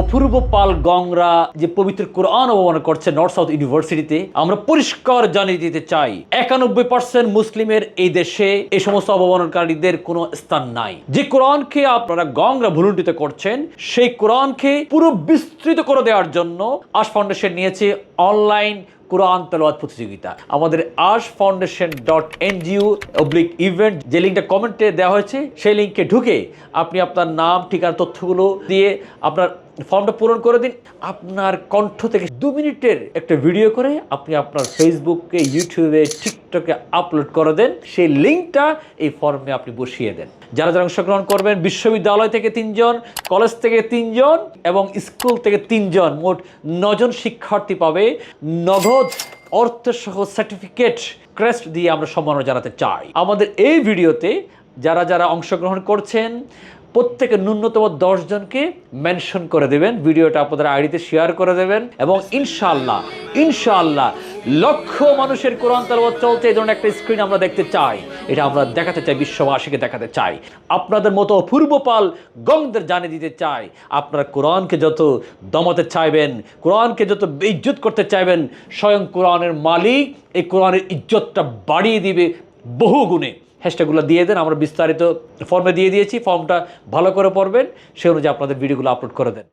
অপূর্ব পাল গংরা যে পবিত্র কোরআন অবমাননা করছে নর্থ সাউথ ইউনিভার্সিটিতে, আমরা পরিষ্কার জানিয়ে দিতে চাই 91% মুসলিমের এই দেশে এই সমস্ত অবমাননাকারীদের কোনো স্থান নাই। যে কোরআনকে আপনারা গংরা ভুলুণ্ঠিত করছেন, সেই কোরআনকে পুরো বিস্তৃত করে দেওয়ার জন্য আশ ফাউন্ডেশন নিয়েছে অনলাইন কোরআন তেলাওয়াত প্রতিযোগিতা। আমাদের ashfoundation.ngo/event যে লিঙ্কটা কমেন্টে দেওয়া হয়েছে, সেই লিঙ্কে ঢুকে আপনি আপনার নাম, ঠিকানা, তথ্যগুলো দিয়ে আপনার ফর্মটা পূরণ করে দিন। আপনার কণ্ঠ থেকে 2 মিনিটের একটা ভিডিও করে আপনি আপনার ফেসবুকে, ইউটিউবে, টিকটকে আপলোড করে দেন। সেই লিঙ্কটা এই ফর্মে আপনি বসিয়ে দেন। যারা যারা অংশগ্রহণ করবেন, বিশ্ববিদ্যালয় থেকে 3 জন, কলেজ থেকে 3 জন এবং স্কুল থেকে 3 জন, মোট 9 জন শিক্ষার্থী পাবে নগদ অর্থসহ সার্টিফিকেট ক্রেস্ট দিয়ে আমরা সম্মাননা জানাতে চাই। আমাদের এই ভিডিওতে যারা যারা অংশগ্রহণ করছেন প্রত্যেকে ন্যূনতম 10 জনকে মেনশন করে দেবেন, ভিডিওটা আপনাদের আইডিতে শেয়ার করে দেবেন এবং ইনশাআল্লাহ লক্ষ মানুষের কোরআন তেলাওয়াত চলছে এই ধরনের একটা স্ক্রিন আমরা দেখতে চাই। এটা আমরা দেখাতে চাই, বিশ্ববাসীকে দেখাতে চাই। আপনাদের মতো অপূর্ব পাল গংদের জানিয়ে দিতে চাই, আপনারা কোরআনকে যত দমাতে চাইবেন, কোরআনকে যত ইজ্জত করতে চাইবেন, স্বয়ং কোরআনের মালিক এই কোরআনের ইজ্জতটা বাড়িয়ে দিবে বহু গুণে। হ্যাশট্যাগুলো দিয়ে দেন, আমরা বিস্তারিত ফর্মে দিয়ে দিয়েছি, ফর্মটা ভালো করে পড়বেন, সে অনুযায়ী আপনাদের ভিডিওগুলো আপলোড করে দেন।